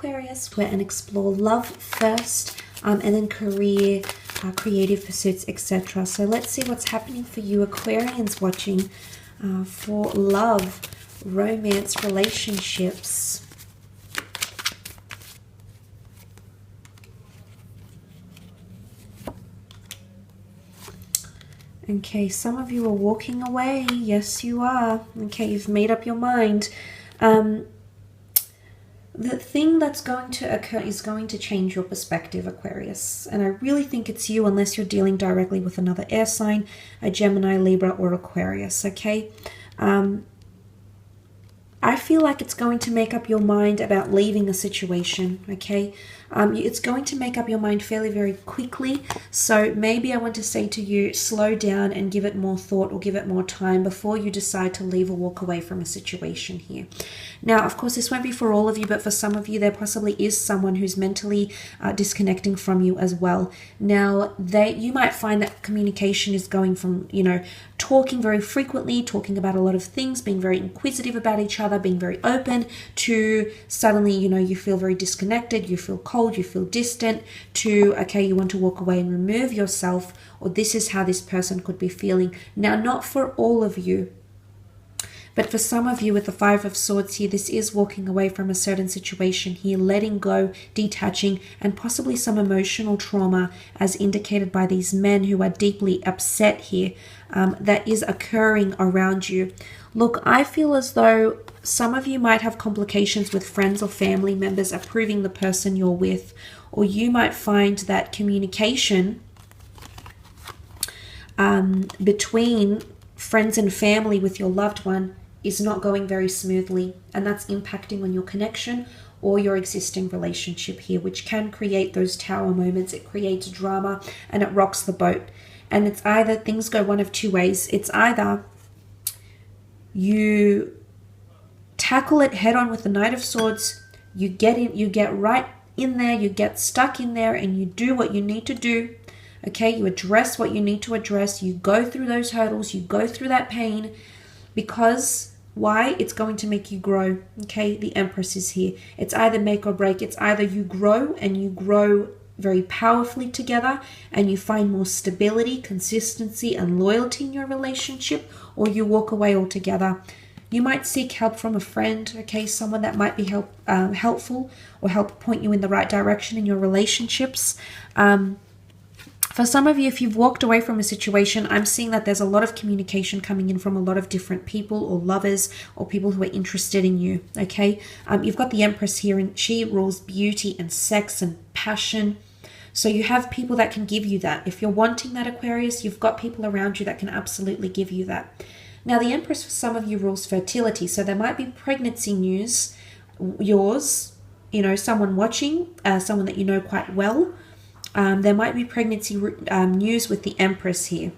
Aquarius, and explore love first, and then career, creative pursuits, etc. So let's see what's happening for you Aquarians watching for love, romance, relationships. Okay, some of you are walking away. Yes, you are. Okay, you've made up your mind. The thing that's going to occur is going to change your perspective, Aquarius. And I really think it's you, unless you're dealing directly with another air sign, a Gemini, Libra, or Aquarius, okay? I feel like it's going to make up your mind about leaving a situation, okay? It's going to make up your mind fairly very quickly. So maybe I want to say to you, slow down and give it more thought or give it more time before you decide to leave or walk away from a situation here. Now, of course, this won't be for all of you, but for some of you, there possibly is someone who's mentally disconnecting from you as well. Now, you might find that communication is going from, you know, talking very frequently, talking about a lot of things, being very inquisitive about each other, being very open, to suddenly, you know, you feel very disconnected, you feel cold, you feel distant, to, okay, you want to walk away and remove yourself, or this is how this person could be feeling. Now, not for all of you, but for some of you with the Five of Swords here, this is walking away from a certain situation here, letting go, detaching, and possibly some emotional trauma as indicated by these men who are deeply upset here, that is occurring around you. Look, I feel as though some of you might have complications with friends or family members approving the person you're with, or you might find that communication between friends and family with your loved one is not going very smoothly, and that's impacting on your connection or your existing relationship here, which can create those tower moments. It creates drama and it rocks the boat. And it's either, things go one of two ways. It's either you tackle it head on with the Knight of Swords, you get right in there, you get stuck in there, and you do what you need to do. Okay, you address what you need to address, you go through those hurdles, you go through that pain, because why? It's going to make you grow. Okay, the Empress is here. It's either make or break. It's either you grow, and you grow very powerfully together, and you find more stability, consistency, and loyalty in your relationship, or you walk away altogether. You might seek help from a friend, okay, someone that might be helpful or help point you in the right direction in your relationships. For some of you, if you've walked away from a situation, I'm seeing that there's a lot of communication coming in from a lot of different people or lovers or people who are interested in you, okay? You've got the Empress here, and she rules beauty and sex and passion. So you have people that can give you that. If you're wanting that, Aquarius, you've got people around you that can absolutely give you that. Now, the Empress for some of you rules fertility. So there might be pregnancy news, yours, you know, someone watching, someone that you know quite well. There might be pregnancy news with the Empress here.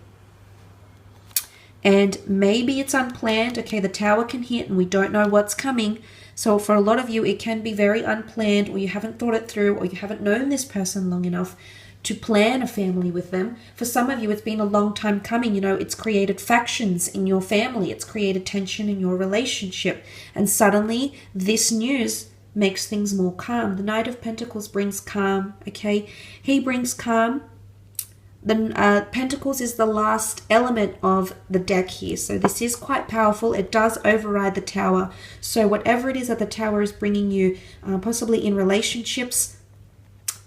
And maybe it's unplanned. Okay, the Tower can hit and we don't know what's coming. So for a lot of you, it can be very unplanned, or you haven't thought it through, or you haven't known this person long enough to plan a family with them. For some of you, it's been a long time coming. You know, it's created factions in your family. It's created tension in your relationship. And suddenly this news makes things more calm. The Knight of Pentacles brings calm, okay? He brings calm. The Pentacles is the last element of the deck here. So this is quite powerful. It does override the Tower. So whatever it is that the Tower is bringing you, possibly in relationships,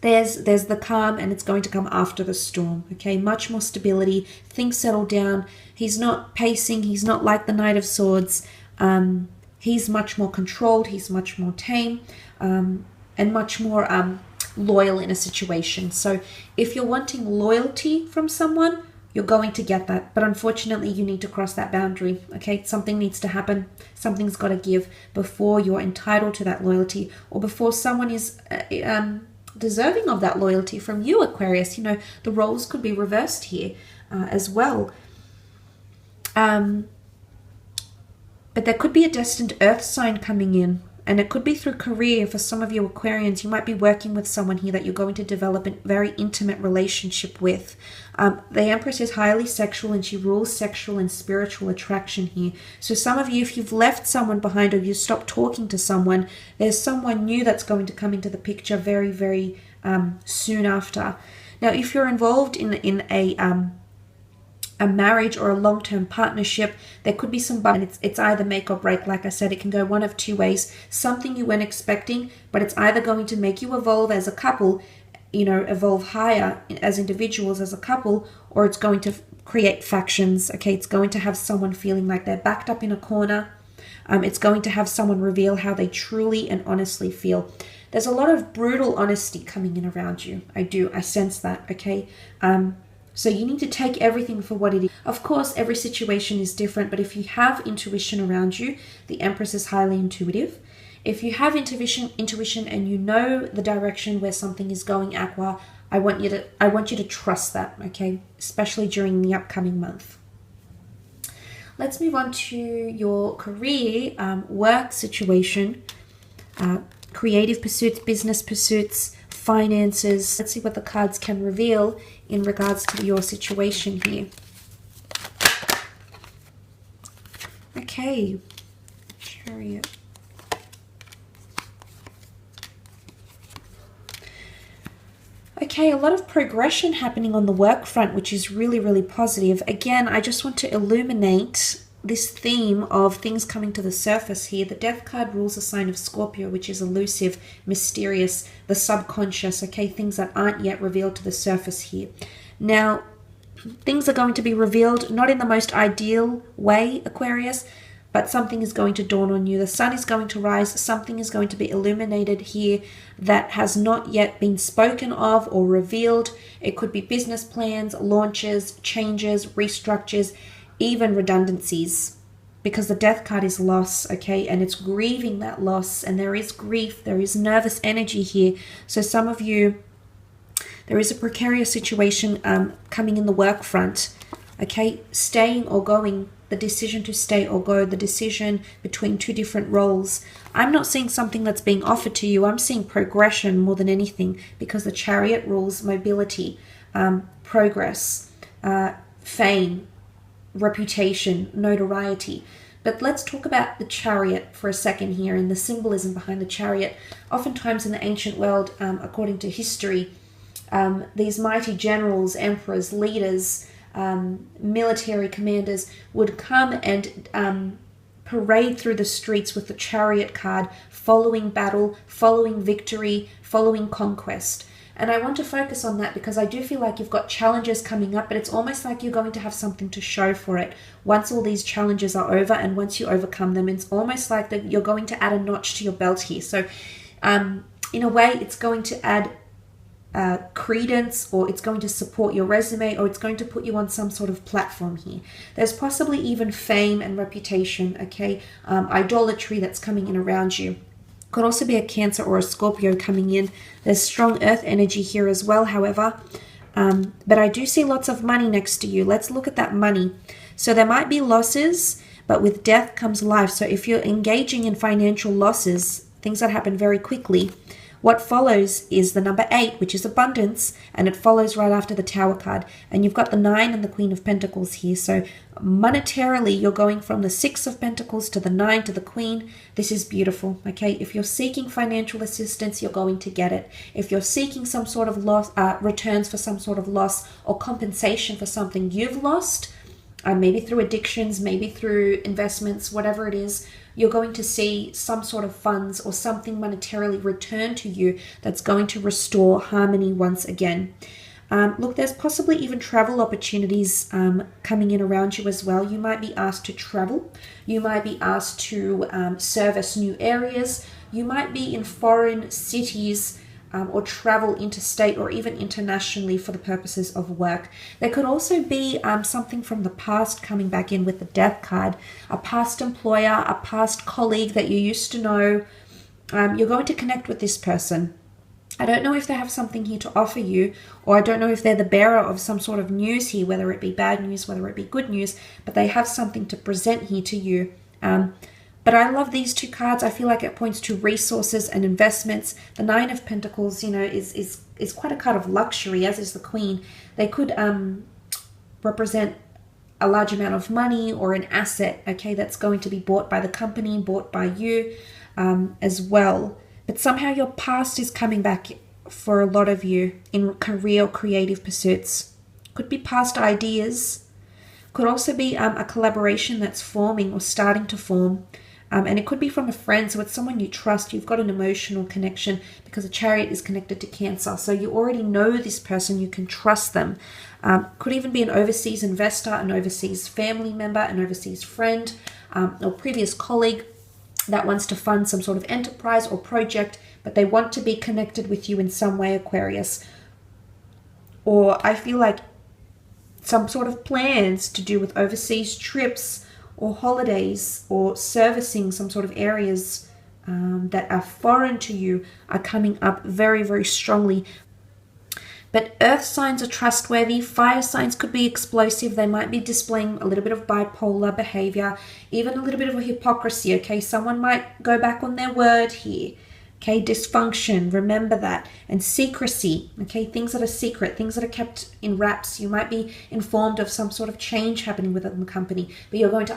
there's the calm, and it's going to come after the storm, okay? Much more stability. Things settle down. He's not pacing. He's not like the Knight of Swords. He's much more controlled, he's much more tame, and much more loyal in a situation. So if you're wanting loyalty from someone, you're going to get that. But unfortunately, you need to cross that boundary, okay? Something needs to happen. Something's got to give before you're entitled to that loyalty, or before someone is deserving of that loyalty from you, Aquarius. You know, the roles could be reversed here as well. But there could be a destined earth sign coming in, And it could be through career. For some of you Aquarians, you might be working with someone here that you're going to develop a very intimate relationship with. The Empress is highly sexual, and she rules sexual and spiritual attraction here. So some of you, if you've left someone behind or you stopped talking to someone, there's someone new that's going to come into the picture very, very soon after. Now, if you're involved in a marriage or a long-term partnership, there could be some and it's either make or break. Like I said, it can go one of two ways. Something you weren't expecting, but it's either going to make you evolve as a couple, evolve higher as individuals, as a couple, or it's going to create factions. Okay, it's going to have someone feeling like they're backed up in a corner. It's going to have someone reveal how they truly and honestly feel. There's a lot of brutal honesty coming in around you. I sense that, okay? So you need to take everything for what it is. Of course, every situation is different, but if you have intuition around you, the Empress is highly intuitive. If you have intuition and you know the direction where something is going, Aqua, I want you to trust that, okay? Especially during the upcoming month. Let's move on to your career, work situation, creative pursuits, business pursuits, finances. Let's see what the cards can reveal in regards to your situation here. Okay, Chariot. Okay, a lot of progression happening on the work front, which is really, really positive. Again, I just want to illuminate this theme of things coming to the surface here. The Death card rules the sign of Scorpio, which is elusive, mysterious, the subconscious, okay, things that aren't yet revealed to the surface here. Now, things are going to be revealed not in the most ideal way, Aquarius, but something is going to dawn on you. The sun is going to rise. Something is going to be illuminated here that has not yet been spoken of or revealed. It could be business plans, launches, changes, restructures, even redundancies, because the Death card is loss, okay, and it's grieving that loss, and there is grief, there is nervous energy here. So some of you, there is a precarious situation coming in the work front, okay, staying or going, the decision to stay or go, the decision between two different roles. I'm not seeing something that's being offered to you. I'm seeing progression more than anything, because the Chariot rules mobility, progress, fame, reputation, notoriety. But let's talk about the Chariot for a second here and the symbolism behind the Chariot. Oftentimes in the ancient world, according to history, these mighty generals, emperors, leaders, military commanders would come and parade through the streets with the Chariot card, following battle, following victory, following conquest. And I want to focus on that because I do feel like you've got challenges coming up, but it's almost like you're going to have something to show for it. Once all these challenges are over and once you overcome them, it's almost like that you're going to add a notch to your belt here. So in a way, it's going to add credence, or it's going to support your resume, or it's going to put you on some sort of platform here. There's possibly even fame and reputation, okay, idolatry that's coming in around you. Could also be a Cancer or a Scorpio coming in. There's strong earth energy here as well, however. But I do see lots of money next to you. Let's look at that money. So there might be losses, but with death comes life. So if you're engaging in financial losses, things that happen very quickly, what follows is the number 8, which is abundance, and it follows right after the Tower card. And you've got the 9 and the Queen of Pentacles here. So monetarily, you're going from the 6 of Pentacles to the 9 to the Queen. This is beautiful, okay? If you're seeking financial assistance, you're going to get it. If you're seeking some sort of loss, returns for some sort of loss or compensation for something you've lost, maybe through addictions, maybe through investments, whatever it is, you're going to see some sort of funds or something monetarily return to you that's going to restore harmony once again. Look, there's possibly even travel opportunities coming in around you as well. You might be asked to travel. You might be asked to service new areas. You might be in foreign cities or travel interstate or even internationally for the purposes of work. There could also be something from the past coming back in with the Death card, a past employer, a past colleague that you used to know. You're going to connect with this person. I don't know if they have something here to offer you, or I don't know if they're the bearer of some sort of news here, whether it be bad news, whether it be good news, but they have something to present here to you. But I love these two cards. I feel like it points to resources and investments. The Nine of Pentacles, you know, is quite a card of luxury, as is the Queen. They could represent a large amount of money or an asset, okay, that's going to be bought by the company, bought by you as well. But somehow your past is coming back for a lot of you in career or creative pursuits. Could be past ideas. Could also be a collaboration that's forming or starting to form. And it could be from a friend, so it's someone you trust. You've got an emotional connection because a Chariot is connected to Cancer. So you already know this person, you can trust them. Could even be an overseas investor, an overseas family member, an overseas friend, or previous colleague that wants to fund some sort of enterprise or project, but they want to be connected with you in some way, Aquarius. Or I feel like some sort of plans to do with overseas trips or holidays or servicing some sort of areas that are foreign to you are coming up very, very strongly. But earth signs are trustworthy. Fire signs could be explosive. They might be displaying a little bit of bipolar behavior, even a little bit of a hypocrisy, okay? Someone might go back on their word here. Okay, dysfunction, remember that. And secrecy, okay, things that are secret, things that are kept in wraps. You might be informed of some sort of change happening within the company, but you're going to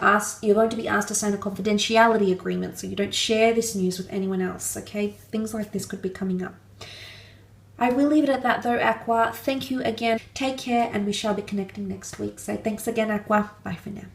be asked to sign a confidentiality agreement so you don't share this news with anyone else, okay? Things like this could be coming up. I will leave it at that though, Aqua. Thank you again. Take care, and we shall be connecting next week. So thanks again, Aqua. Bye for now.